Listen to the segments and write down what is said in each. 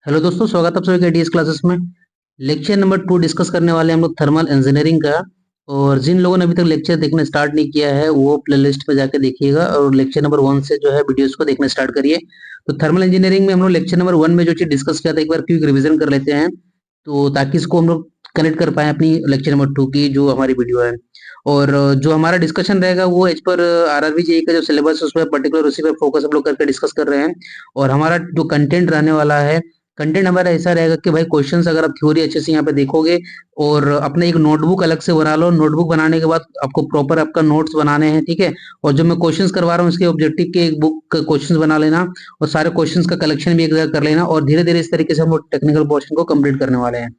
Hello दोस्तों, स्वागत है आप सभी का डीएस क्लासेस में। लेक्चर नंबर 2 डिस्कस करने वाले हैं हम लोग थर्मल इंजीनियरिंग का। और जिन लोगों ने अभी तक लेक्चर देखना स्टार्ट नहीं किया है वो प्लेलिस्ट पे जाके देखिएगा और लेक्चर नंबर 1 से जो है वीडियोस को देखना स्टार्ट करिए। तो थर्मल इंजीनियरिंग में हम लोग लेक्चर नंबर 1 में जो चीज डिस्कस किया था एक बार क्विक रिवीजन कर लेते हैं, तो ताकि इसको हम लोग कनेक्ट कर पाए अपनी लेक्चर नंबर 2 की जो हमारी वीडियो है। और जो हमारा डिस्कशन रहेगा वो एज पर आरआरबी जेईई का जो सिलेबस है उस पर पर्टिकुलर उसी पर फोकस हम लोग करके डिस्कस कर रहे हैं। और हमारा जो कंटेंट रहने वाला है, कंटेंट हमारा ऐसा रहेगा कि भाई क्वेश्चंस अगर आप थ्योरी अच्छे से यहाँ पे देखोगे और अपने एक नोटबुक अलग से बना लो, नोटबुक बनाने के बाद आपको प्रॉपर आपका नोट्स बनाने हैं, ठीक है। और जो मैं क्वेश्चंस करवा रहा हूँ इसके ऑब्जेक्टिव के एक बुक का क्वेश्चंस बना लेना और सारे क्वेश्चंस का कलेक्शन भी एक जगह कर लेना और धीरे धीरे इस तरीके से हम लोग टेक्निकल पोर्शन को कंप्लीट करने वाले हैं।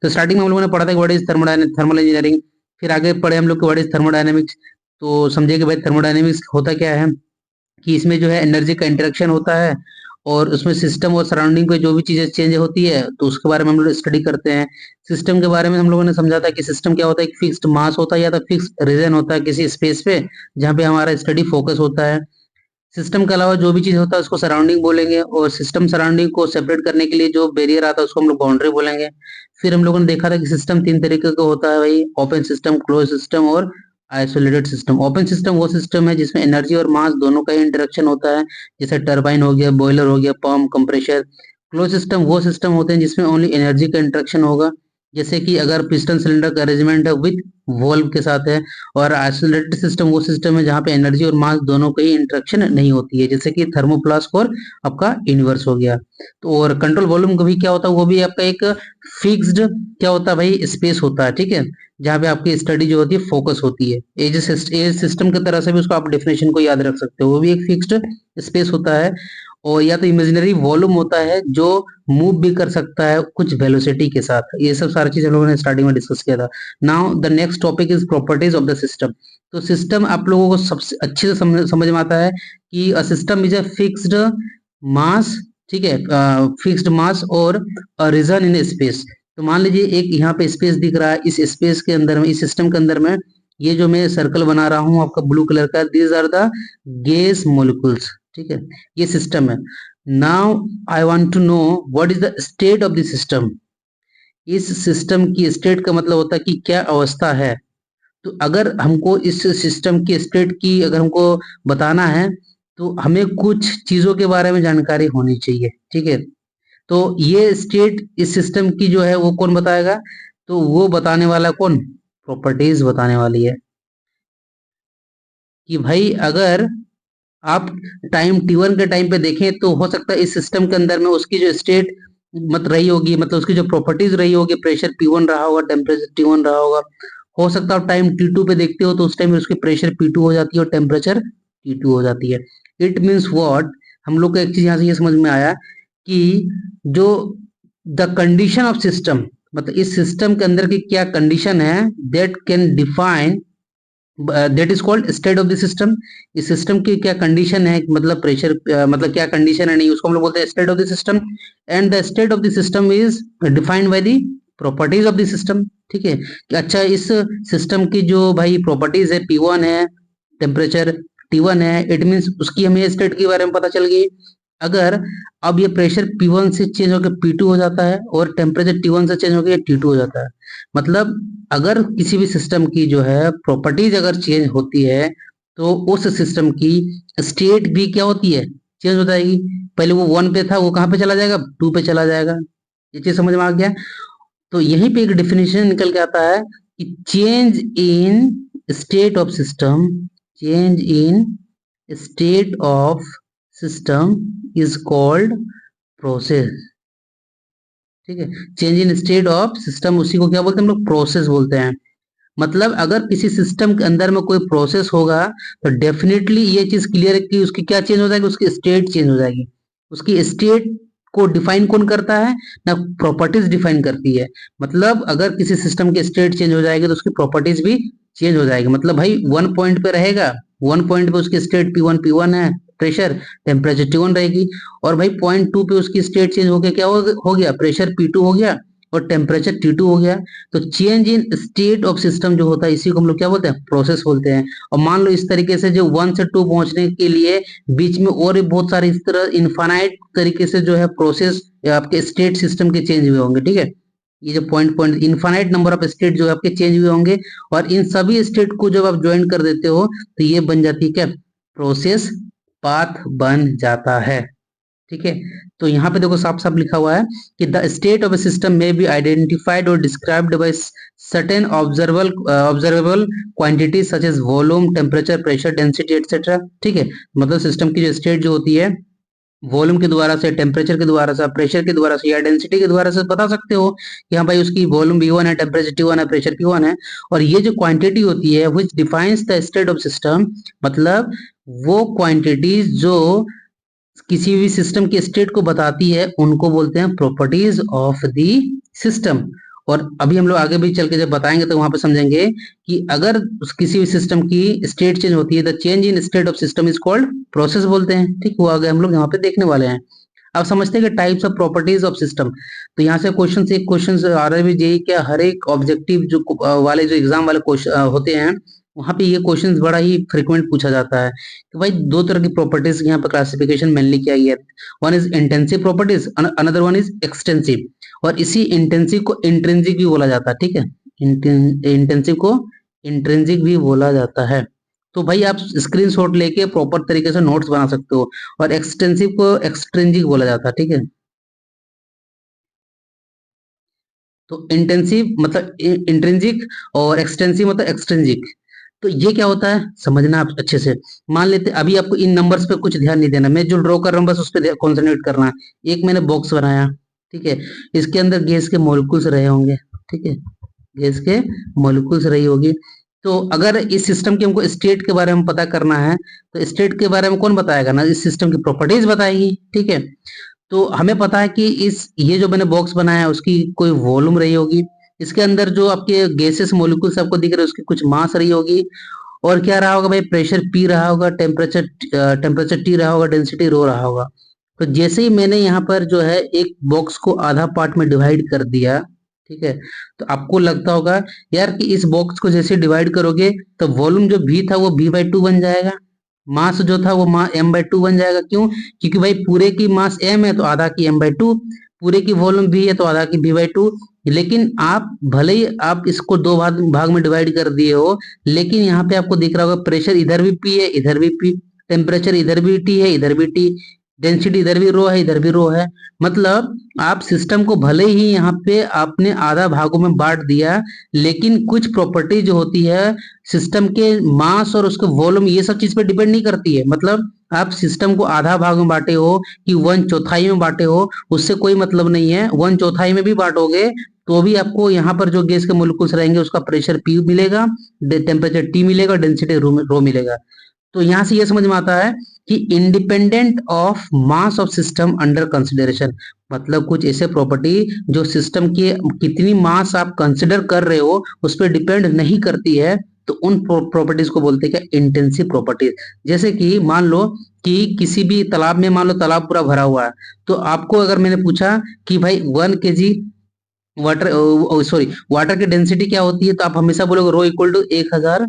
तो स्टार्टिंग में हम लोगों ने पढ़ा था व्हाट इज थर्मल इंजीनियरिंग, फिर आगे पढ़े हम लोग व्हाट इज थर्मोडायनेमिक्स। तो समझिए कि भाई थर्मोडायनेमिक्स होता क्या है, कि इसमें जो है एनर्जी का इंटरेक्शन होता है और उसमें सिस्टम और सराउंडिंग पे जो भी चीजें चेंज होती है तो उसके बारे में हम लोग स्टडी करते हैं। सिस्टम के बारे में हम लोगों ने समझा था कि सिस्टम क्या होता है, एक फिक्स्ड मास होता है या तो फिक्स रीजन होता है किसी स्पेस पे जहाँ पे हमारा स्टडी फोकस होता है। सिस्टम के अलावा जो भी चीज होता है उसको सराउंडिंग बोलेंगे और सिस्टम सराउंडिंग को सेपरेट करने के लिए जो बैरियर आता है उसको हम लोग बाउंड्री बोलेंगे। फिर हम लोगों ने देखा था कि सिस्टम 3 तरीके का होता है भाई, ओपन सिस्टम, क्लोज सिस्टम और आइसोलेटेड सिस्टम। ओपन सिस्टम वो सिस्टम है जिसमें एनर्जी और मास दोनों का ही इंटरेक्शन होता है, जैसे टरबाइन हो गया, बॉयलर हो गया, पंप, कंप्रेशर। क्लोज सिस्टम वो सिस्टम होते हैं जिसमें ओनली एनर्जी का इंटरेक्शन होगा, जैसे कि अगर पिस्टन सिलेंडर का अरेंजमेंट है विथ वॉल्व के साथ है। और आइसोलेटेड सिस्टम वो सिस्टम है जहाँ पे एनर्जी और मास दोनों की इंटरेक्शन नहीं होती है, जैसे कि थर्मोप्लास्क और आपका यूनिवर्स हो गया। तो और कंट्रोल वॉल्यूम का भी क्या होता है, वो भी आपका एक फिक्स्ड क्या होता है भाई, स्पेस होता है, ठीक है, जहाँ पे आपकी स्टडी जो होती है फोकस होती है। एज सिस्टम की तरह से भी उसको आप डेफिनेशन को याद रख सकते हो, वो भी एक फिक्स्ड स्पेस होता है। और या तो इमेजिनरी वॉल्यूम होता है जो मूव भी कर सकता है कुछ वेलोसिटी के साथ। ये सब सारी चीज हम लोगों ने स्टार्टिंग में डिस्कस किया था। Now the next topic is properties of the system. तो सिस्टम आप लोगों को सबसे अच्छे से समझ में आता है कि a system is a fixed mass, ठीक है, फिक्स्ड मास और रीजन इन स्पेस। तो मान लीजिए एक यहाँ पे स्पेस दिख रहा है, इस स्पेस के अंदर में, इस सिस्टम के अंदर में ये जो मैं सर्कल बना रहा हूँ आपका ब्लू कलर का, these are the gas molecules, ठीक है, ये सिस्टम है। Now I want to know what is the state of the system. इस सिस्टम की स्टेट का मतलब होता है कि क्या अवस्था है। तो अगर हमको इस सिस्टम की स्टेट की अगर हमको बताना है तो हमें कुछ चीजों के बारे में जानकारी होनी चाहिए, ठीक है। तो ये स्टेट इस सिस्टम की जो है वो कौन बताएगा, तो वो बताने वाला कौन, प्रॉपर्टीज बताने वाली है। कि भाई अगर आप टाइम T1 के टाइम पे देखें तो हो सकता है इस सिस्टम के अंदर में उसकी जो स्टेट मत रही होगी, मतलब उसकी जो प्रॉपर्टीज रही होगी, प्रेशर P1 रहा होगा, टेम्परेचर T1 रहा होगा। हो सकता है आप टाइम T2 पे देखते हो तो उस टाइम उसकी प्रेशर P2 हो जाती है और टेम्परेचर T2 हो जाती है। इट मीन्स व्हाट, हम लोग को एक चीज यहाँ से ये समझ में आया कि जो द कंडीशन ऑफ सिस्टम, मतलब इस सिस्टम के अंदर की क्या कंडीशन है, that can define, that is called state of the system. इस सिस्टम की क्या कंडीशन है, मतलब प्रेशर, मतलब क्या कंडीशन है, नहीं, उसको हम लोग बोलते हैं state of the system. And the state of the system is defined by the properties of the system, ठीक है। कि अच्छा इस सिस्टम की जो भाई प्रॉपर्टीज है, P1 है, टेम्परेचर T1 है, इट मीन्स उसकी हमें स्टेट के बारे में पता चल गई। अगर अब ये प्रेशर P1 से चेंज होकर P2 हो जाता है और टेम्परेचर T1 से चेंज होकर T2 हो जाता है, मतलब अगर किसी भी सिस्टम की जो है प्रॉपर्टीज अगर चेंज होती है तो उस सिस्टम की स्टेट भी क्या होती है, चेंज हो जाएगी। पहले वो 1 पे था, वो कहाँ पे चला जाएगा, 2 पे चला जाएगा। ये चीज समझ में आ गया। तो यहीं पे एक डेफिनेशन निकल के आता है कि change in state of system, change in state of system is called process, ठीक है। Change in state of system उसी को क्या बोलते हैं हम लोग, प्रोसेस बोलते हैं। मतलब अगर किसी सिस्टम के अंदर में कोई प्रोसेस होगा तो डेफिनेटली ये चीज क्लियर है कि उसकी क्या चेंज हो जाएगी, उसकी स्टेट चेंज हो जाएगी। उसकी स्टेट को डिफाइन कौन करता है, ना प्रॉपर्टीज डिफाइन करती है। मतलब अगर किसी सिस्टम की स्टेट चेंज हो जाएगी तो उसकी प्रॉपर्टीज भी चेंज हो जाएगी। मतलब भाई 1 पॉइंट पे रहेगा, 1 पॉइंट पे उसकी स्टेट P1 है, प्रेशर, टेम्परेचर T1 रहेगी। और भाई पॉइंट 2 पे उसकी स्टेट चेंज हो गया, क्या हो गया, प्रेशर P2 हो गया और टेम्परेचर T2 हो गया। तो change in state of system जो होता है इसी को हम लोग क्या बोलते हैं, प्रोसेस बोलते हैं। और मान लो इस तरीके से जो 1 से 2 पहुंचने के लिए बीच में और भी बहुत सारे इस तरह इनफाइनाइट तरीके से जो है प्रोसेस या आपके स्टेट सिस्टम के चेंज हुए होंगे, ठीक है। ये जो point point infinite number of state जो आपके चेंज हुए होंगे, और इन सभी स्टेट को जब आप ज्वाइन कर देते हो तो ये बन जाती है क्या, प्रोसेस पाथ बन जाता है, ठीक है। तो यहाँ पे देखो साफ साफ लिखा हुआ है कि the state of a system may be identified और described by certain observable quantities such as volume, temperature, pressure, density etcetera, ठीक है। मतलब सिस्टम की जो स्टेट जो होती है, वॉल्यूम के द्वारा से, टेम्परेचर के द्वारा से, प्रेशर के द्वारा से या डेंसिटी के द्वारा से बता सकते हो कि हाँ भाई उसकी वॉल्यूम V1 है, टेम्परेचर T1 है, प्रेशर P1 है। और ये जो क्वांटिटी होती है which defines the state of system, मतलब वो क्वांटिटीज जो किसी भी सिस्टम के स्टेट को बताती है उनको बोलते हैं प्रॉपर्टीज ऑफ द सिस्टम। और अभी हम लोग आगे भी चल के जब बताएंगे तो वहां पे समझेंगे कि अगर किसी भी सिस्टम की स्टेट चेंज होती है, the change in state of system is called process बोलते हैं, ठीक। वो आगे हम लोग यहाँ पे देखने वाले हैं। अब समझते हैं कि types of properties of system. तो यहाँ से क्वेश्चन से एक क्वेश्चन आ रहा है जेई क्या, हर एक ऑब्जेक्टिव जो वाले जो एग्जाम वाले क्वेश्चन होते हैं वहां पे ये क्वेश्चन बड़ा ही फ्रिक्वेंट पूछा जाता है कि भाई दो तरह की प्रॉपर्टीज यहाँ पे क्लासिफिकेशन मेनली किया गया है। One is intensive properties, another one is extensive. और इसी इंटेंसिव को इंट्रिंसिक भी बोला जाता है, ठीक है। इंटेंसिव को इंट्रिंसिक भी बोला जाता है। तो भाई आप स्क्रीनशॉट लेके प्रॉपर तरीके से नोट्स बना सकते हो। और एक्सटेंसिव को एक्सट्रिंसिक बोला जाता है, ठीक है। तो इंटेंसिव मतलब इंट्रिंसिक और एक्सटेंसिव मतलब एक्सट्रिंसिक। तो ये क्या होता है समझना आप अच्छे से। मान लेते अभी आपको इन नंबर्स पे कुछ ध्यान नहीं देना, मैं जो ड्रॉ कर रहा हूँ बस उस पर कॉन्सेंट्रेट करना है। एक मैंने बॉक्स बनाया, ठीक है। इसके अंदर गैस के मॉलिक्यूल्स रहे होंगे, ठीक है। गैस के मॉलिक्यूल्स रही होगी। तो अगर इस सिस्टम की हमको स्टेट के बारे में पता करना है तो स्टेट के बारे में कौन बताएगा ना, इस सिस्टम की प्रॉपर्टीज बताएगी, ठीक है। तो हमें पता है कि इस ये जो मैंने बॉक्स बनाया है उसकी कोई वॉल्यूम रही होगी, इसके अंदर जो आपके गैसेस मॉलिक्यूल्स आपको दिख रहे हैं उसकी कुछ मास रही होगी, और क्या रहा होगा भाई, प्रेशर पी रहा होगा, टेम्परेचर टी रहा होगा, डेंसिटी रो रहा होगा। तो जैसे ही मैंने यहाँ पर जो है एक बॉक्स को आधा पार्ट में डिवाइड कर दिया, ठीक है। तो आपको लगता होगा यार कि इस बॉक्स को जैसे डिवाइड करोगे तो वॉल्यूम जो भी था वो V/2 बन जाएगा, मास जो था वो M/2 बन जाएगा। क्यों? क्योंकि भाई पूरे की मास M है तो आधा की M/2, पूरे की वॉल्यूम V है तो आधा की V/2। लेकिन आप भले ही आप इसको दो भाग में डिवाइड कर दिए हो, लेकिन यहाँ पे आपको दिख रहा होगा प्रेशर इधर भी P है इधर भी P, टेम्परेचर इधर भी T है इधर भी T, डेंसिटी इधर भी रो है इधर भी रो है। मतलब आप सिस्टम को भले ही यहाँ पे आपने आधा भागों में बांट दिया, लेकिन कुछ प्रॉपर्टी जो होती है सिस्टम के मास और उसके वॉल्यूम ये सब चीज पे डिपेंड नहीं करती है। मतलब आप सिस्टम को आधा भाग में बांटे हो कि 1/4 में बांटे हो, उससे कोई मतलब नहीं है। 1/4 में भी बांटोगे तो भी आपको यहाँ पर जो गैस के मोलिक्यूल्स रहेंगे उसका प्रेशर P मिलेगा, टेम्परेचर T मिलेगा, डेंसिटी रो मिलेगा। तो यहां से ये समझ में आता है कि independent of mass of system under consideration, मतलब कुछ ऐसे प्रॉपर्टी जो सिस्टम के कितनी मास आप कंसिडर कर रहे हो उस पर डिपेंड नहीं करती है, तो उन प्रॉपर्टीज को बोलते हैं क्या, इंटेंसिव प्रॉपर्टीज। जैसे कि मान लो कि किसी भी तालाब में, मान लो तालाब पूरा भरा हुआ है, तो आपको अगर मैंने पूछा कि भाई 1 kg वाटर की डेंसिटी क्या होती है, तो आप हमेशा बोलोगे rho equal to 1000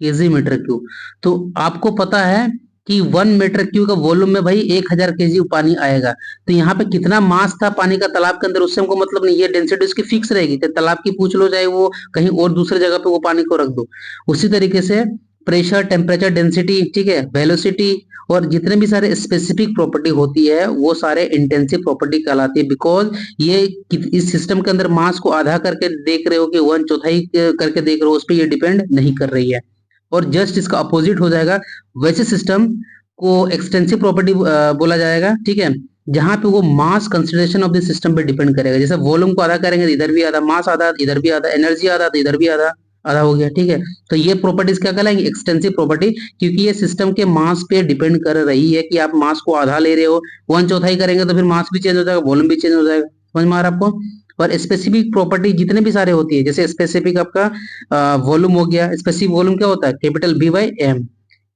KG metre cube. तो आपको पता है कि 1 मीटर क्यूब का वॉल्यूम में भाई 1000 केजी पानी आएगा। तो यहाँ पे कितना मास था पानी का तालाब के अंदर उससे हमको मतलब नहीं, ये डेंसिटी उसकी फिक्स रहेगी, चाहे तालाब की पूछ लो चाहे वो कहीं और दूसरे जगह पे वो पानी को रख दो। उसी तरीके से प्रेशर, टेम्परेचर, डेंसिटी, ठीक है, वेलोसिटी और जितने भी सारे स्पेसिफिक प्रॉपर्टी होती है वो सारे इंटेंसिव प्रॉपर्टी कहलाती है। बिकॉज ये इस सिस्टम के अंदर मास को आधा करके देख रहे हो कि 1/4 करके देख रहे हो, उस पर ये डिपेंड नहीं कर रही है। और जस्ट इसका अपोजिट हो जाएगा, वैसे सिस्टम को एक्सटेंसिव प्रॉपर्टी बोला जाएगा, ठीक है, जहां पे वो मास कंसिडरेशन ऑफ द सिस्टम पे डिपेंड करेगा। जैसे वॉल्यूम को आधा करेंगे तो इधर भी आधा, मास आधा इधर भी आधा, एनर्जी आधा तो इधर भी आधा आधा हो गया, ठीक है। तो ये प्रॉपर्टीज क्या कहलाएंगे, एक्सटेंसिव प्रॉपर्टी, क्योंकि ये सिस्टम के मास पे डिपेंड कर रही है कि आप मास को आधा ले रहे हो, 1/4 करेंगे तो फिर मास भी चेंज हो जाएगा, वॉल्यूम भी चेंज हो जाएगा। समझ में आ रहा है आपको? और स्पेसिफिक प्रॉपर्टी जितने भी सारे होती है, जैसे स्पेसिफिक आपका वॉल्यूम हो गया, स्पेसिफिक वॉल्यूम क्या होता है, कैपिटल V/M,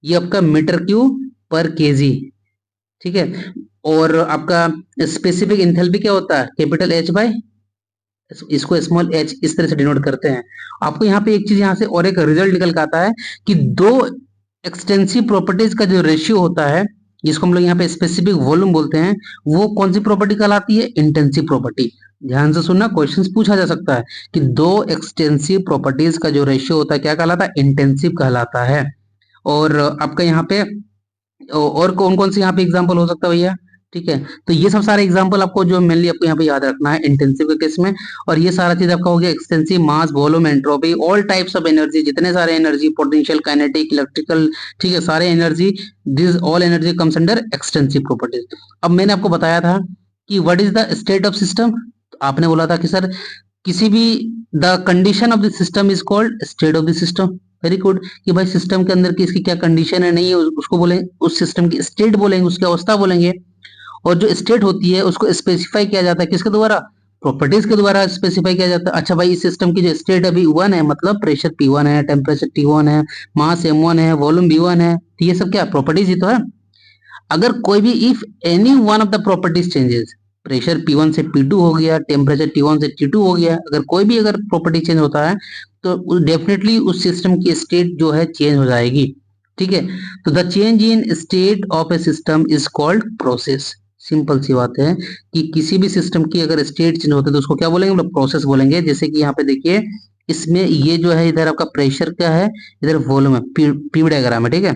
ये आपका मीटर क्यूब पर केजी, ठीक है। और आपका स्पेसिफिक इंथैल्पी क्या होता है, कैपिटल H/, इसको स्मॉल h इस तरह से डिनोट करते हैं। आपको यहाँ पे एक चीज यहाँ से और एक रिजल्ट निकल के आता है कि दो एक्सटेंसिव प्रॉपर्टीज का जो रेशियो होता है जिसको हम लोग यहाँ पे स्पेसिफिक वॉल्यूम बोलते हैं, वो कौन सी प्रॉपर्टी कहलाती है? Intensive property. ध्यान से सुनना, क्वेश्चंस पूछा जा सकता है कि दो एक्सटेंसिव प्रॉपर्टीज का जो रेशियो होता है क्या कहलाता है? इंटेंसिव कहलाता है। और आपका यहाँ पे और कौन कौन से यहाँ पे एग्जाम्पल हो सकता है भैया? ठीक है, तो ये सब सारे एग्जाम्पल आपको जो मेनली आपको यहाँ पे याद रखना है इंटेंसिव के केस में। और ये सारा चीज आपका हो गया extensive, mass, volume, entropy, all types of energy, जितने सारे एनर्जी, पोटेंशियल, काइनेटिक, इलेक्ट्रिकल, ठीक है, सारे energy, this all energy comes under extensive properties. अब मैंने आपको बताया था कि what is the state of system. आपने बोला था कि सर किसी भी the condition of the system is called state of the system. Very good, कि भाई सिस्टम के अंदर की इसकी क्या कंडीशन है, नहीं है, उसको बोलेंगे, उस सिस्टम की स्टेट बोलेंगे, उसकी अवस्था बोलेंगे। और जो स्टेट होती है उसको स्पेसिफाई किया जाता है किसके द्वारा? प्रॉपर्टीज के द्वारा स्पेसिफाई किया जाता है। अच्छा भाई, इस सिस्टम की जो स्टेट अभी 1 है, मतलब प्रेशर P1 है, टेम्परेचर T1 है, मास M1 है, वॉल्यूम V1 है, तो ये सब क्या प्रॉपर्टीज ही तो है। अगर कोई भी if any one of the properties changes, pressure P1 से P2 हो गया, टेम्परेचर T1 से T2 हो गया, अगर कोई भी अगर प्रॉपर्टी चेंज होता है तो डेफिनेटली उस सिस्टम की स्टेट जो है चेंज हो जाएगी। ठीक है, तो the change in state of a system is called process. Simple सी बात है कि किसी भी सिस्टम की अगर स्टेट चेंज होता है तो उसको क्या बोलेंगे? मतलब प्रोसेस बोलेंगे। जैसे कि यहाँ पे देखिए, इसमें ये जो है इधर आपका प्रेशर क्या है, इधर वॉल्यूम है, पी डायग्राम है। ठीक है,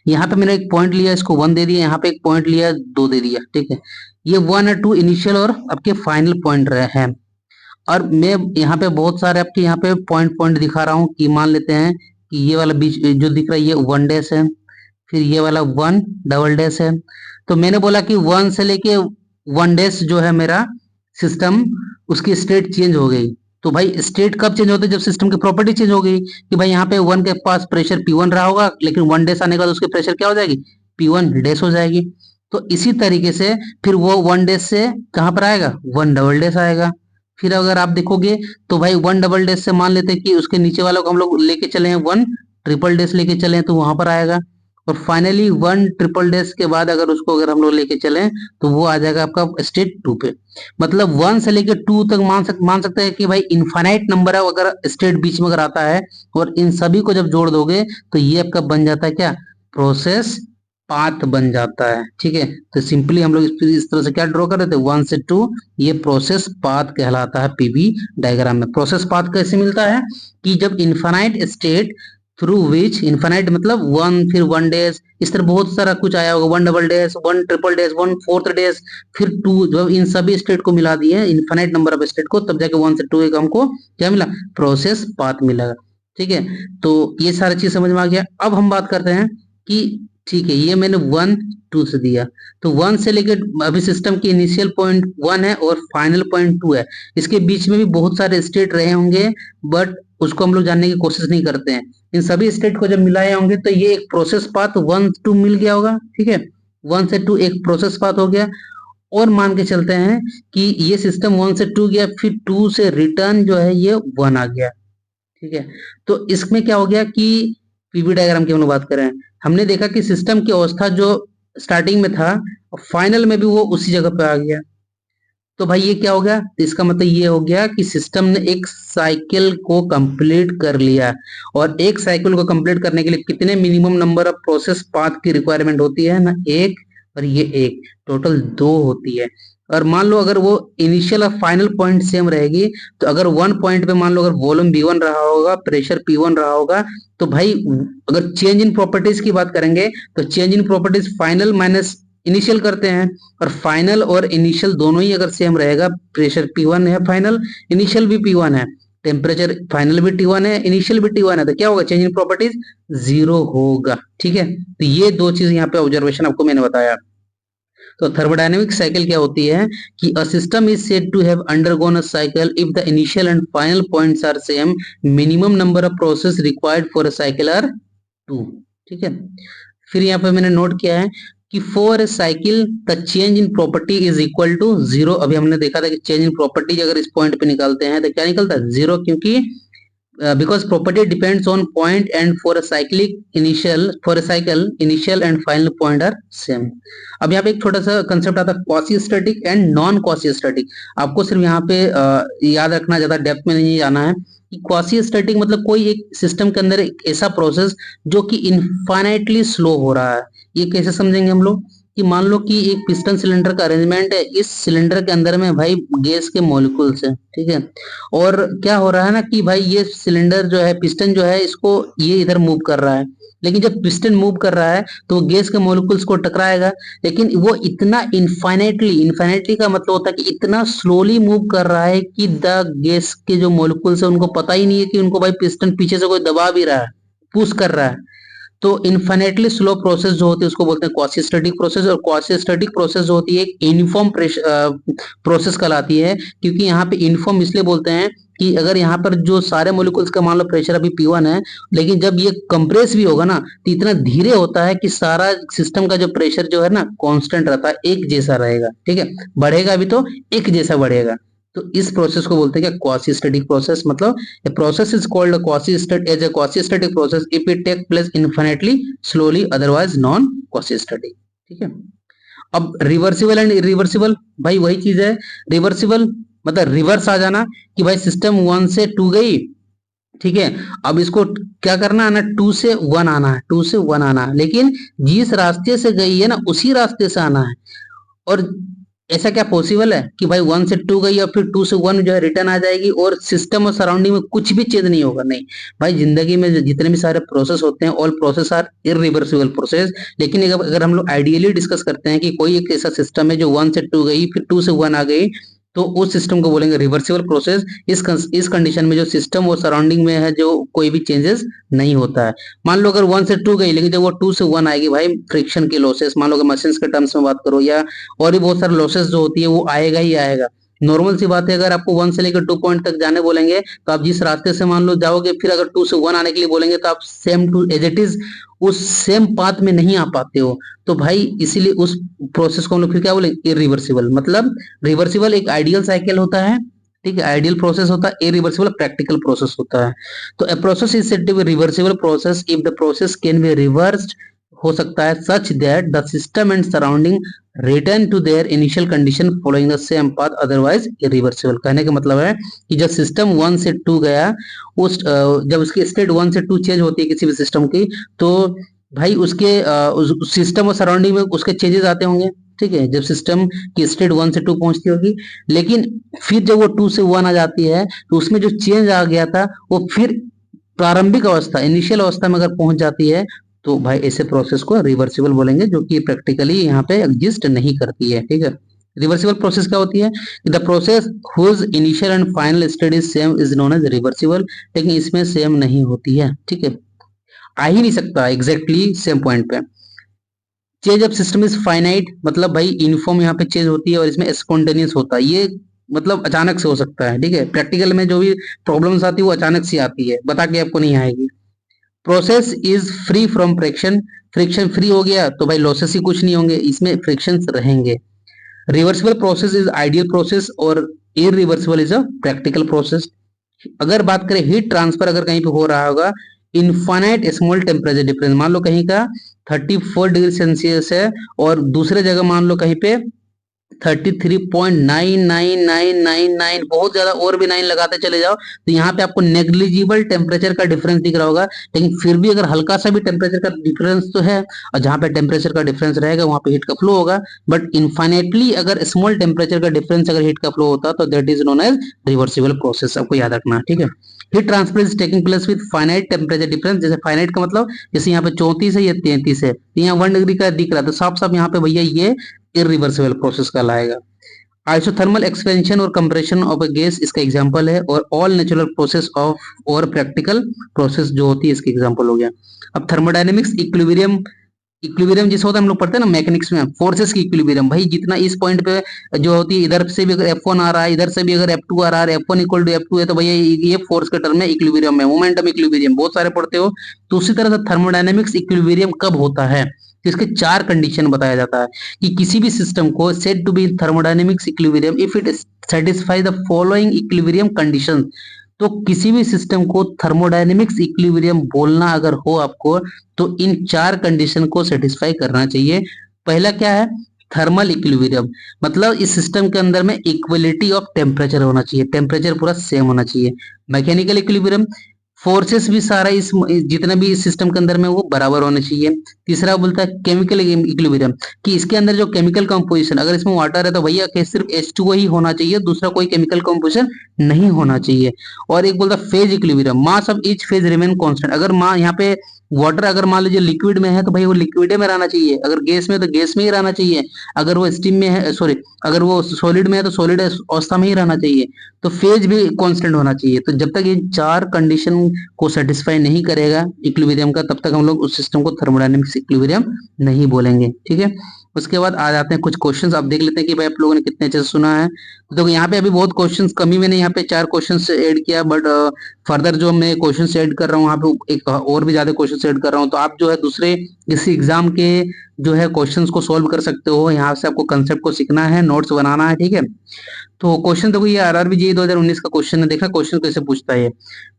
यहाँ पे मैंने एक पॉइंट लिया, इसको 1 दे दिया, यहाँ पे एक पॉइंट लिया, 2 दे दिया। ठीक है, ये 1 और 2 इनिशियल और आपके फाइनल पॉइंट रहे हैं। और मैं यहाँ पे बहुत सारे आपके यहाँ पे पॉइंट पॉइंट दिखा रहा हूँ कि मान लेते हैं कि ये वाला बीच जो दिख रहा है ये 1 डैश है, फिर ये वाला 1 डबल डैश है। तो मैंने बोला कि 1 से लेके 1 डैश जो है मेरा सिस्टम, उसकी स्टेट चेंज हो गई। तो भाई स्टेट कब चेंज होती है? जब सिस्टम की प्रॉपर्टी चेंज हो गई कि भाई यहाँ पे 1 के पास प्रेशर P1 रहा होगा, लेकिन 1 डैश आने के बाद उसकी प्रेशर क्या हो जाएगी? P1 डैश हो जाएगी। तो इसी तरीके से फिर वो 1 डैश से कहाँ पर आएगा? 1 डबल डैश आएगा। फिर अगर आप देखोगे तो भाई 1 डबल डैश से मान लेते हैं कि उसके नीचे वालों को हम लोग लेके चले हैं 1 ट्रिपल डैश लेके चले तो वहां पर आएगा। और फाइनली 1 ट्रिपल डैश के बाद अगर उसको अगर हम लोग लेके चले तो वो आ जाएगा आपका स्टेट 2 पे। मतलब 1 से लेके 2 तक मान सकते हैं कि भाई इनफाइनाइट नंबर है अगर स्टेट बीच में अगर आता है, और इन सभी को जब जोड़ दोगे तो ये आपका बन जाता है क्या? प्रोसेस पाथ बन जाता है। ठीक है, तो सिंपली हम लोग इस तरह से क्या ड्रॉ कर रहे थे, 1 से 2, ये प्रोसेस पाथ कहलाता है पीवी डायग्राम में। प्रोसेस पाथ कैसे मिलता है कि जब infinite state through which, infinite मतलब 1 फिर 1 डैश, इस तरह बहुत सारा कुछ आया होगा, 1 double dash, 1 triple dash, 1 fourth dash, फिर 2, जब इन सभी स्टेट को मिला दिए इनफाइनाइट नंबर ऑफ स्टेट को, तब जाके 1 से 2 एक हमको क्या मिला? प्रोसेस पाथ मिला। ठीक है, तो ये सारी चीज समझ में आ गया। अब हम बात करते हैं कि ठीक है, ये मैंने 1 2 से दिया, तो 1 से लेकर अभी सिस्टम की इनिशियल पॉइंट 1 है और फाइनल पॉइंट 2 है, इसके बीच में भी बहुत सारे स्टेट रहे होंगे, बट उसको हम लोग जानने की कोशिश नहीं करते हैं। इन सभी स्टेट को जब मिलाए होंगे तो ये एक प्रोसेस पाथ 1 2 मिल गया होगा। ठीक है, 1 से 2 एक प्रोसेस पाथ हो गया। और मान के चलते हैं कि ये सिस्टम 1 से 2 गया, फिर 2 से रिटर्न जो है ये 1 आ गया। ठीक है, तो इसमें क्या हो गया कि पीवी डायग्राम की हम लोग बात करें, हमने देखा कि सिस्टम की अवस्था जो स्टार्टिंग में था फाइनल में भी वो उसी जगह पे आ गया। तो भाई ये क्या हो गया? तो इसका मतलब ये हो गया कि सिस्टम ने एक साइकिल को कंप्लीट कर लिया। और एक साइकिल को कंप्लीट करने के लिए कितने minimum number of process path की रिक्वायरमेंट होती है ना? एक, और ये एक, टोटल 2 होती है। और मान लो अगर वो इनिशियल और फाइनल पॉइंट सेम रहेगी, तो अगर 1 पॉइंट पे मान लो अगर वॉल्यूम V1 रहा होगा, प्रेशर P1 रहा होगा, तो भाई अगर चेंज इन प्रॉपर्टीज की बात करेंगे तो change in properties final minus initial करते हैं, और फाइनल और इनिशियल दोनों ही अगर सेम रहेगा, प्रेशर P1 है फाइनल, इनिशियल भी P1 है, टेम्परेचर फाइनल भी T1 है, इनिशियल भी T1 है, तो क्या होगा? चेंज इन प्रॉपर्टीज 0 होगा। ठीक है, तो ये 2 चीज यहाँ पे ऑब्जर्वेशन आपको मैंने बताया। तो थर्मोडायनेमिक साइकिल क्या होती है कि a system is said to have undergone a cycle if the initial and final points are same, minimum number of process required for a cycle are 2। ठीक है, फिर यहाँ पे मैंने नोट किया है कि for a cycle the change in property is equal to 0। अभी हमने देखा था कि चेंज इन प्रॉपर्टी अगर इस पॉइंट पे निकालते हैं तो क्या निकलता है? 0, क्योंकि because property depends on point and for a cycle initial and final point are same। अब यहाँ पे एक छोटा सा कंसेप्ट आता है quasi static and non quasi static. आपको सिर्फ यहाँ पे याद रखना, ज्यादा डेप्थ में नहीं जाना है कि क्वासी स्टैटिक मतलब कोई एक सिस्टम के अंदर एक ऐसा प्रोसेस जो कि इनफाइनाइटली स्लो हो रहा है, ये कैसे समझेंगे हम लोग कि मान लो कि एक पिस्टन सिलेंडर का अरेंजमेंट है, इस सिलेंडर के अंदर में भाई गैस के मॉलिक्यूल्स है, ठीक है। और क्या हो रहा है ना कि भाई ये सिलेंडर जो है, पिस्टन जो है, इसको ये इधर मूव कर रहा है, लेकिन जब पिस्टन मूव कर रहा है तो वो गैस के मॉलिक्यूल्स को टकराएगा, लेकिन वो इतना इनफाइनाइटली, इनफाइनाइटली का मतलब होता है कि इतना स्लोली मूव कर रहा है कि द गैस के जो मॉलिक्यूल्स है उनको पता ही नहीं है कि उनको भाई पिस्टन पीछे से कोई दबा भी रहा है, पुश कर रहा है। तो इन्फिनेटली स्लो प्रोसेस जो होती है उसको बोलते हैं क्वासी स्टैटिक प्रोसेस, और क्वासी स्टैटिक प्रोसेस जो होती है एक यूनिफॉर्म प्रोसेस कहलाती है, क्योंकि यहाँ पे यूनिफॉर्म इसलिए बोलते हैं कि अगर यहाँ पर जो सारे मोलिकुल्स का मान लो प्रेशर अभी P1 है, लेकिन जब ये कंप्रेस भी होगा ना तो इतना धीरे होता है कि सारा सिस्टम का जो प्रेशर जो है ना कांस्टेंट रहता है, एक जैसा रहेगा, ठीक है। बढ़ेगा भी तो एक जैसा बढ़ेगा। तो इस प्रोसेस को बोलते हैं क्या, क्वासी स्टैटिक प्रोसेस। मतलब a process is called a quasi-static process if it take place infinitely slowly, otherwise non quasi-static, ठीक है। अब रिवर्सिबल एंड इरिवर्सिबल, भाई वही चीज है। रिवर्सिबल मतलब रिवर्स आ जाना कि भाई सिस्टम 1 से 2 गई, ठीक है, अब इसको क्या करना है ना, 2 से 1 आना है, 2 से 1 आना है, लेकिन जिस रास्ते से गई है ना उसी रास्ते से आना है। और ऐसा क्या पॉसिबल है कि भाई 1 से 2 गई और फिर 2 से 1 जो है रिटर्न आ जाएगी और सिस्टम और सराउंडिंग में कुछ भी चेंज नहीं होगा? नहीं भाई, जिंदगी में जितने भी सारे प्रोसेस होते हैं all process are irreversible process. लेकिन अगर हम लोग आइडियली डिस्कस करते हैं कि कोई एक ऐसा सिस्टम है जो 1 से 2 गई फिर 2 से 1 आ गई, तो उस सिस्टम को बोलेंगे रिवर्सिबल प्रोसेस। इस कंडीशन में जो सिस्टम और सराउंडिंग में है जो कोई भी चेंजेस नहीं होता है। मान लो अगर 1 से 2 गई, लेकिन जब वो 2 से 1 आएगी भाई, फ्रिक्शन की लॉसेस, मान लो अगर मशीन के टर्म्स में बात करो या और भी बहुत सारे लॉसेस जो होती है वो आएगा ही आएगा। नॉर्मल सी बात है, अगर आपको 1 से लेकर 2 पॉइंट तक जाने बोलेंगे तो आप जिस रास्ते से मान लो जाओगे, फिर अगर 2 से 1 आने के लिए बोलेंगे तो आप same to as it is उस सेम पाथ में नहीं आ पाते हो। तो भाई इसीलिए उस प्रोसेस को हम लोग फिर क्या बोलेंगे, इरिवर्सिबल। मतलब रिवर्सिबल एक आइडियल साइकिल होता है, ठीक है, आइडियल प्रोसेस होता है, इरिवर्सिबल प्रैक्टिकल प्रोसेस होता है। तो a process is said to be reversible process if the process can be reversed, हो सकता है, such that the system and surrounding return to their initial condition following the same path, otherwise irreversible. कहने का मतलब है कि जब system 1 से 2 गया, उस जब उसकी स्टेट 1 से 2 चेंज होती है किसी भी सिस्टम की, तो भाई उसके सिस्टम और सराउंडिंग में उसके चेंजेस आते होंगे, ठीक है, जब सिस्टम की स्टेट 1 से 2 पहुंचती होगी। लेकिन फिर जब वो 2 से 1 आ जाती है तो उसमें जो चेंज आ गया था वो फिर प्रारंभिक अवस्था, इनिशियल अवस्था में अगर पहुंच जाती है तो भाई ऐसे प्रोसेस को रिवर्सिबल बोलेंगे, जो कि प्रैक्टिकली यहाँ पे एग्जिस्ट नहीं करती है, ठीक है। रिवर्सिबल प्रोसेस क्या होती है, the process whose initial and final state is same is known as reversible. लेकिन इसमें सेम नहीं होती है, ठीक है, आ ही नहीं सकता एग्जैक्टली सेम पॉइंट पे। Change of system is finite, मतलब भाई यूनिफॉर्म यहाँ पे चेंज होती है और इसमें स्पॉन्टेनियस होता है, ये मतलब अचानक से हो सकता है, ठीक है। प्रैक्टिकल में जो भी प्रॉब्लम्स आती है वो अचानक से आती है, बता के आपको नहीं आएगी। Process is free from friction, friction free हो गया तो भाई लॉसेस ही कुछ नहीं होंगे, इसमें फ्रिक्शंस रहेंगे। Reversible process is ideal process और irreversible is a practical process. अगर बात करें हीट ट्रांसफर अगर कहीं पे हो रहा होगा, इनफाइनाइट स्मॉल टेम्परेचर डिफरेंस, मान लो कहीं का 34 डिग्री सेल्सियस है और दूसरे जगह मान लो कहीं पे 33.99999, बहुत ज्यादा और भी 9 लगाते चले जाओ तो यहाँ पे आपको नेग्लिजिबल टेम्परेचर का डिफरेंस दिख रहा होगा। लेकिन फिर भी अगर हल्का सा भी टेम्परेचर का डिफरेंस तो है, और जहाँ पे टेम्परेचर का डिफरेंस रहेगा वहां पे हीट का फ्लो होगा। बट इनफाइनेटली अगर स्मॉल टेम्परेचर का डिफरेंस अगर हीट का फ्लो होता तो that is known as reversible process, आपको याद रखना, ठीक है। Heat transfer is taking place with finite temperature difference, जैसे फाइनाइट का मतलब जैसे यहाँ पे 34 है या 33 है, यहाँ 1 डिग्री का दिख रहा है तो साफ साफ यहाँ पे भैया ये इरिवर्सिबल प्रोसेस कहलाएगा। आइसोथर्मल एक्सपेंशन और कंप्रेशन ऑफ अ गैस इसका एग्जांपल है, और ऑल नेचुरल प्रोसेस ऑफ और प्रैक्टिकल प्रोसेस जो होती है इसके एग्जांपल हो गया। अब थर्मोडायनेमिक्स इक्विलिब्रियम, इक्विलिब्रियम जिस होता है हम लोग पढ़ते हैं ना मैकेनिक्स में, फोर्सेस की इक्विलिब्रियम, भाई जितना इस पॉइंट पे जो होती है, इधर से भी अगर F1 आ रहा है, इधर से भी अगर F2 आ रहा है, F1 इक्वल टू F2 है, तो भैया ये फोर्स के टर्म में इक्विलिब्रियम है, मोमेंटम इक्विलिब्रियम बहुत सारे पढ़ते हो। तो उसी तरह से थर्मोडायनेमिक्स इक्विलिब्रियम कब होता है, तो इसके 4 कंडीशन बताया जाता है कि किसी भी सिस्टम को said to be thermodynamics equilibrium if it satisfy the following equilibrium conditions. तो किसी भी सिस्टम को थर्मोडायनेमिक्स इक्विलिब्रियम बोलना अगर हो आपको तो इन 4 कंडीशन को सेटिस्फाई करना चाहिए। पहला क्या है, थर्मल इक्विलिब्रियम, मतलब इस सिस्टम के अंदर में इक्वलिटी ऑफ टेम्परेचर होना चाहिए, टेम्परेचर पूरा सेम होना चाहिए। मैकेनिकल इक्विलिब्रियम, फोर्सेस भी सारा इस जितना भी इस सिस्टम के अंदर में वो बराबर होना चाहिए। तीसरा बोलता है केमिकल इक्विलिब्रियम, कि इसके अंदर जो केमिकल कंपोजिशन, अगर इसमें वाटर है तो भैया कि सिर्फ H2O ही होना चाहिए, दूसरा कोई केमिकल कंपोजिशन नहीं होना चाहिए। और एक बोलता है phase equilibrium, mass of each phase remain constant, अगर यहाँ पे वाटर अगर मान लीजिए लिक्विड में है तो भाई वो लिक्विड में रहना चाहिए, अगर गैस में तो गैस में ही रहना चाहिए, अगर वो स्टीम में है, सॉरी, अगर वो सॉलिड में है तो सॉलिड अवस्था में ही रहना चाहिए। तो फेज भी कांस्टेंट होना चाहिए। तो जब तक ये चार कंडीशन को सेटिस्फाई नहीं करेगा इक्विलिब्रियम का, तब तक हम लोग उस सिस्टम को थर्मोडायनेमिक्स इक्विलिब्रियम नहीं बोलेंगे। ठीक है, उसके बाद आ जाते हैं कुछ क्वेश्चंस। आप देख लेते हैं कि भाई आप लोगों ने कितने अच्छे से सुना है। तो यहाँ पे अभी बहुत क्वेश्चंस कमी, मैंने यहाँ पे 4 क्वेश्चंस ऐड किया, बट फर्दर जो मैं क्वेश्चंस ऐड कर रहा हूँ वहाँ पे एक और भी ज्यादा क्वेश्चंस ऐड कर रहा हूँ। तो आप जो है दूसरे किसी एग्जाम के जो है क्वेश्चंस को सोल्व कर सकते हो, यहाँ से आपको कंसेप्ट को सीखना है, नोट्स बनाना है। ठीक है, तो क्वेश्चन देखो, ये आरआरबी जेईई 2019 का क्वेश्चन है। देखना क्वेश्चन कैसे पूछता है।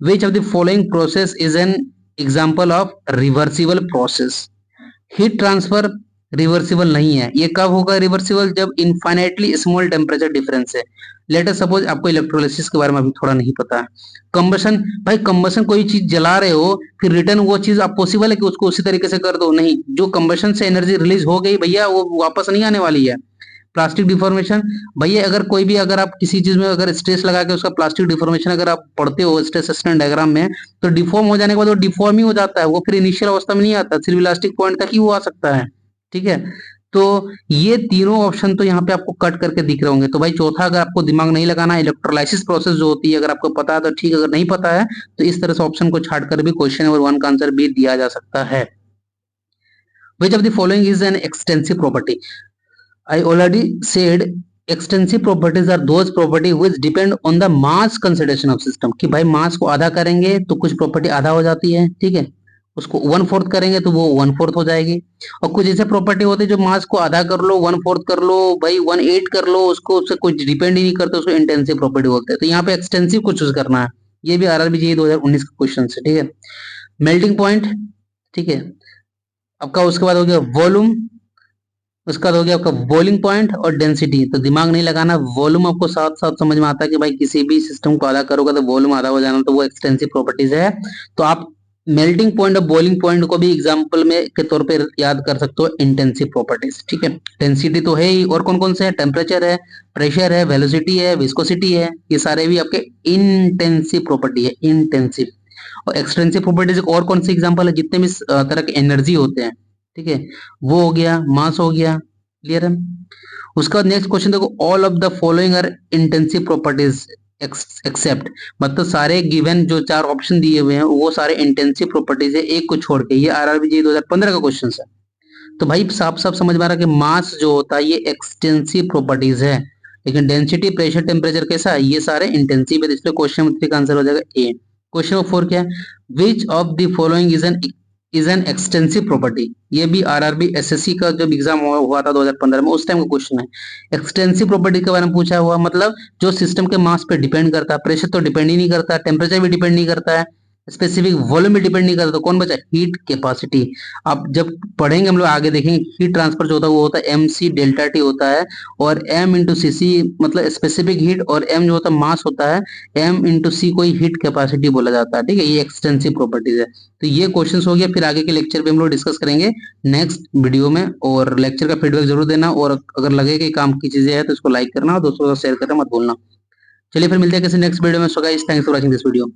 Which of the following process is an example of reversible process? Heat transfer reversible नहीं है। ये कब होगा रिवर्सिबल? जब इनफाइनाइटली स्मॉल टेम्परेचर डिफरेंस है। लेट अस सपोज आपको इलेक्ट्रोलिसिस के बारे में अभी थोड़ा नहीं पता है। कंबशन, भाई कंबशन कोई चीज जला रहे हो फिर रिटर्न वो चीज आप पॉसिबल है कि उसको उसी तरीके से कर दो? नहीं, जो कंबशन से एनर्जी रिलीज हो गई भैया वो वापस नहीं आने वाली है। प्लास्टिक डिफॉर्मेशन, भैया अगर कोई भी, अगर आप किसी चीज में अगर स्ट्रेस लगा के उसका प्लास्टिक डिफॉर्मेशन अगर आप पढ़ते हो स्ट्रेस स्ट्रेन डायग्राम में, तो डिफॉर्म हो जाने के बाद वो डिफॉर्म ही हो जाता है, वो फिर इनिशियल अवस्था में नहीं आता, सिर्फ इलास्टिक पॉइंट तक ही वो आ सकता है। ठीक है, तो ये तीनों ऑप्शन तो यहाँ पे आपको कट करके दिख रहे होंगे। तो भाई चौथा, अगर आपको दिमाग नहीं लगाना, इलेक्ट्रोलाइसिस प्रोसेस जो होती है, अगर आपको पता है तो ठीक, अगर नहीं पता है तो इस तरह से ऑप्शन को छाट कर भी क्वेश्चन नंबर 1 का आंसर भी दिया जा सकता है। Which of the following is an extensive property? I already said extensive properties are those property which depend on the mass consideration of system, कि भाई मास को आधा करेंगे तो कुछ प्रॉपर्टी आधा हो जाती है। ठीक है, उसको 1/4 करेंगे तो वो 1/4 हो जाएगी। और कुछ ऐसे प्रॉपर्टी होती है जो मास को आधा कर लो, 1/4 कर लो, भाई 1/8 कर लो, उसको उससे कुछ डिपेंड ही नहीं करते, उसको इंटेंसिव प्रॉपर्टी बोलते हैं। तो यहाँ पे एक्सटेंसिव को चूज करना है। ये भी आरआरबी जेईई 2019 का क्वेश्चन है। ठीक है, मेल्टिंग पॉइंट, ठीक है, आपका उसके बाद हो गया वॉल्यूम, उसका हो गया आपका बॉइलिंग पॉइंट और डेंसिटी। तो दिमाग नहीं लगाना, वॉल्यूम आपको साथ साथ समझ में आता है कि भाई किसी भी सिस्टम को आधा करोगे तो वॉल्यूम आधा हो जाना, तो वो एक्सटेंसिव प्रॉपर्टीज है। तो आप मेल्टिंग पॉइंट और बॉइलिंग पॉइंट को भी एग्जांपल में के तौर पे याद कर सकते हो इंटेंसिव प्रॉपर्टीज। ठीक है, डेंसिटी तो है ही, और कौन कौन से है? टेम्परेचर है, प्रेशर है, वेलोसिटी है, विस्कोसिटी है, ये सारे भी आपके इंटेंसिव प्रॉपर्टी है, इंटेंसिव। और एक्सटेंसिव प्रॉपर्टीज और कौन सी एग्जांपल है? जितने भी तरह के एनर्जी होते हैं, ठीक है, वो हो गया, मास हो गया। क्लियर है? उसका नेक्स्ट क्वेश्चन देखो, all of the following are intensive properties except, मतलब सारे गिवन जो 4 ऑप्शन दिए हुए हैं वो सारे इंटेंसिव प्रॉपर्टीज है, एक को छोड़ के। ये आरआरबी जेईई 2015 का क्वेश्चन है। तो भाई साफ साफ समझ में आ रहा है कि मास जो होता है ये एक्सटेंसिव प्रॉपर्टीज है, लेकिन डेंसिटी, प्रेशर, टेम्परेचर कैसा है? ये सारे इंटेंसिव है। इसलिए क्वेश्चन नंबर 3 का आंसर हो जाएगा ए। क्वेश्चन नंबर 4 क्या है? Which of the following is an extensive property? ये भी आरआरबी एसएससी का जब एग्जाम हुआ था 2015 में, उस टाइम का क्वेश्चन है। एक्सटेंसिव प्रॉपर्टी के बारे में पूछा हुआ, मतलब जो सिस्टम के मास पे डिपेंड करता है, प्रेशर तो डिपेंड ही नहीं करता, टेम्परेचर भी डिपेंड नहीं करता है, स्पेसिफिक वॉल्यूम भी डिपेंड नहीं करता, तो कौन बचा? Heat capacity. आप जब पढ़ेंगे हम लोग आगे देखेंगे, हीट ट्रांसफर जो होता है वो होता है MC डेल्टा T होता है, और M इंटू CC मतलब स्पेसिफिक हीट, और M जो होता है मास होता है, M इंटू C को हीट कैपेसिटी बोला जाता है। ठीक है, ये एक्सटेंसिव प्रॉपर्टीज है। तो ये क्वेश्चन हो गया, फिर आगे के लेक्चर पे हम लोग डिस्कस करेंगे नेक्स्ट वीडियो में। और लेक्चर का फीडबैक जरूर देना, और अगर लगे कि काम की चीजें हैं तो इसको लाइक करना और दोस्तों के साथ शेयर करना मत भूलना। चलिए फिर मिलते हैं किसी नेक्स्ट वीडियो में। So guys, thanks for watching this video.